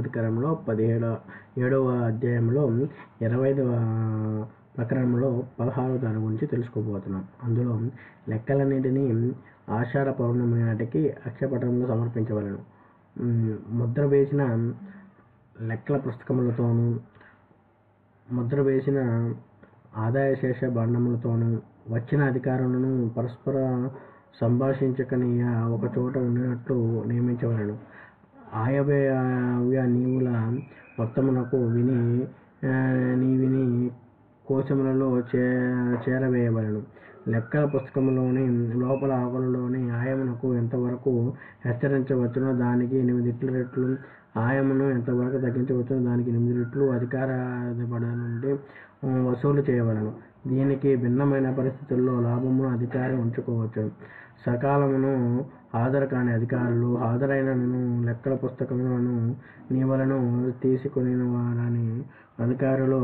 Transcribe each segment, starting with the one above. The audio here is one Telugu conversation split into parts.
అధికారంలో 7వ అధ్యాయంలో 25వ ప్రకరణంలో 16వ దాని గురించి తెలుసుకోబోతున్నాం. అందులో లెక్కలన్నింటినీ ఆషాఢ పౌర్ణమి నాటికి అక్షయపటంలో సమర్పించవలెను. ముద్ర వేసిన లెక్కల పుస్తకములతోనూ ముద్ర వేసిన ఆదాయశేష భాండములతోనూ వచ్చిన అధికారులను పరస్పర సంభాషించకనీయ ఒకచోట ఉండినట్లు నియమించవలెను. ఆయవ్యయ నీవుల మొత్తమునకు విని కోశములలో చేరవేయవలెను. లెక్కల పుస్తకములోని లోపల ఆకులలోని ఆయమునకు ఎంతవరకు హెచ్చరించవచ్చునో దానికి 8 రెట్లు, ఆయమును ఎంతవరకు తగ్గించవచ్చునో దానికి 8 రెట్లు అధికారాధిపతి నుండి వసూలు చేయవలెను. దీనికి భిన్నమైన పరిస్థితుల్లో లాభమును అధికారి ఉంచుకోవచ్చును. సకాలమును హాజరు కాని అధికారులు హాజరైనను లెక్కల పుస్తకములను నీవలను తీసుకొనివారని అధికారులు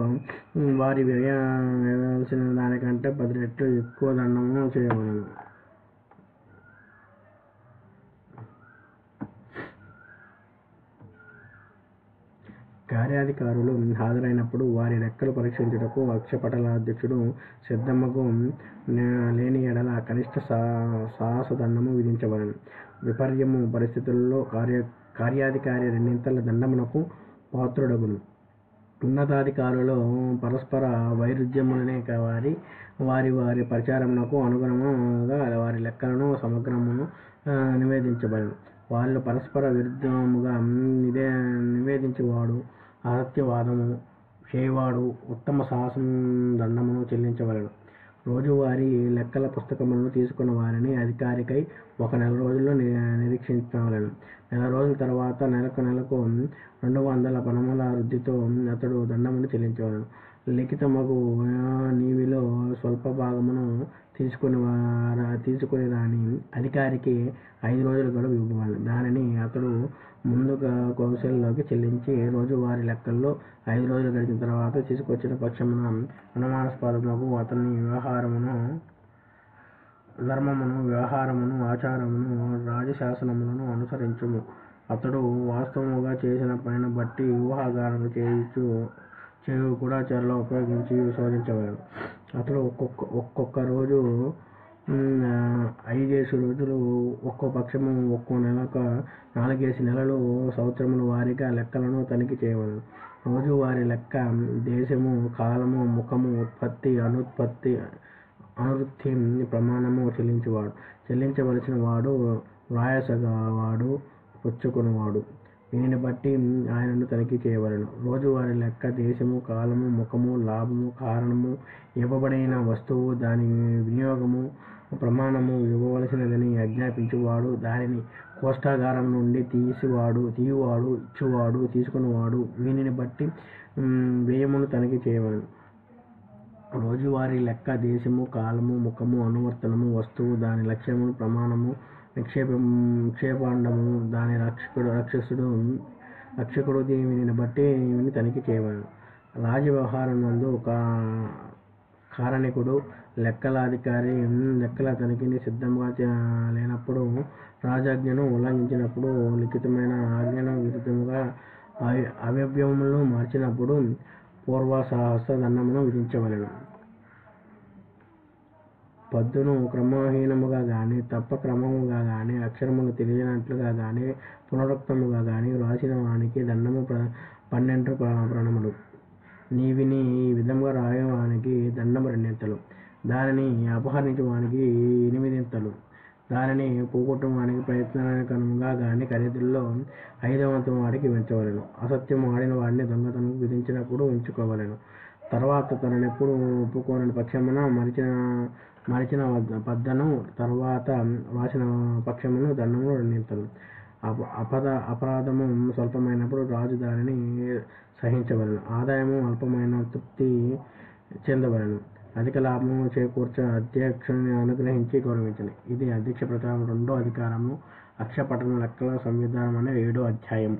వారి వేయవలసిన దానికంటే 10 రెట్లు ఎక్కువ దండమును చేయవలెను. కార్యాధికారులు హాజరైనప్పుడు వారి లెక్కలు పరీక్షించుటకు అక్షయపటలాధ్యక్షుడు సిద్ధమగు లేని ఎడల కనిష్ట సాహసదండము విధించవలెను. విపర్యము పరిస్థితులలో కార్యాధికారి రెండింతల దండమునకు పాత్రుడగును. ఉన్నతాధికారులు పరస్పర వైరుధ్యములనే వారి పరిచారమునకు అనుగుణముగా వారి లెక్కలను సమగ్రమును నివేదించవలెను. వాళ్ళు పరస్పర విరుద్ధముగా నివేదించువాడు అసత్యవాదము చేయువాడు ఉత్తమ సాహసం దండమును చెల్లించవలెను. రోజువారీ లెక్కల పుస్తకములను తీసుకున్న వారిని అధికారికై 1 నెల రోజుల్లో నిరీక్షించవలెను. నెల రోజుల తర్వాత నెలకు 200 పనముల వృద్ధితో అతడు దండమును చెల్లించవలెను. లిఖితమగు నీవిలో స్వల్ప భాగమును తీసుకొని రాని అధికారికి 5 రోజుల గడువు ఇవ్వవలెను. దానిని అతడు ముందుగా కౌశల్లోకి చెల్లించి రోజువారీ లెక్కల్లో 5 రోజులు గడిచిన తర్వాత తీసుకొచ్చిన పక్షమున అనుమానాస్పదమునకు అతని ధర్మమును, వ్యవహారమును, ఆచారమును, రాజశాసనములను అనుసరించుము. అతడు వాస్తవముగా చేసిన పనిని బట్టి ఊహాగానము చేయు గూఢచారులను ఉపయోగించి శోధించవలెను. అతడు ఒక్కొక్క రోజు 5 రోజులు, ఒక్కో పక్షము ఒక్కో నెలకు 4 నెలలు, సంవత్సరముల వారీగా లెక్కలను తనిఖీ చేయవలెను. రోజువారీ లెక్క దేశము, కాలము, ముఖము, ఉత్పత్తి, అనువృత్తి, ప్రమాణము చెల్లించవలసిన వాడు, వ్రాయసగవాడు, పుచ్చుకొనువాడు. దీనిని బట్టి ఆయనను తనిఖీ చేయవలెను. రోజువారీ లెక్క దేశము, కాలము, ముఖము, లాభము, కారణము, ఇవ్వబడిన వస్తువు, దాని వినియోగము, ప్రమాణము ఇవ్వవలసినదని ఆజ్ఞాపించువాడు, దానిని కోష్టాగారం నుండి తీయువాడు, ఇచ్చువాడు, తీసుకునివాడు, వీనిని బట్టి వ్యయమును తనిఖీ చేయవలెను. రోజువారీ లెక్క దేశము, కాలము, ముఖము, అనువర్తనము, వస్తువు, దాని లక్ష్యము, ప్రమాణము, నిక్షేపాండము, దాని రక్షకుడు దీనిని బట్టి తనిఖీ చేయవలెను. రాజవ్యవహారం నందు కారణికుడు లెక్కలాధికారి లెక్కల తనిఖీని సిద్ధంగా లేనప్పుడు, రాజాజ్ఞను ఉల్లంఘించినప్పుడు, లిఖితమైన ఆజ్ఞను విరుద్ధముగా అవయవములను మార్చినప్పుడు పూర్వసాహస దండమును విధించవలెను. పద్దును క్రమహీనముగా గాని, తప్ప క్రమముగా గాని, అక్షరములు తెలియనట్లుగా గాని, పునరుక్తముగా గాని వ్రాసిన వానికి దండము 12 ప్రణములు. నీవిని ఈ విధముగా రాయవానికి దండము 2 దానిని అపహరించువానికి 8 దానిని పోగొట్టువానికి ప్రయత్నకరముగా గాని ఖరీదుల్లో 5వ వాడికి పెంచవలెను. అసత్యము ఆడిన వాడిని దొంగతనము విధించినప్పుడు ఉంచుకోవలెను. తర్వాత తననెప్పుడు ఒప్పుకోని పక్షమున మరిచిన పద్దను, తర్వాత వ్రాసిన పక్షమున దండము 2. అపరాధము స్వల్పమైనప్పుడు రాజు దానిని సహించవలెను. ఆదాయము అల్పమైన తృప్తి చెందవలెను. అధిక లాభము చేకూర్చ అధ్యక్షుని అనుగ్రహించి గౌరవించను. ఇది అధ్యక్ష ప్రతాపం 2వ అధికారము. అక్షయపటన లెక్కల సంవిధానం అనే 7వ అధ్యాయం.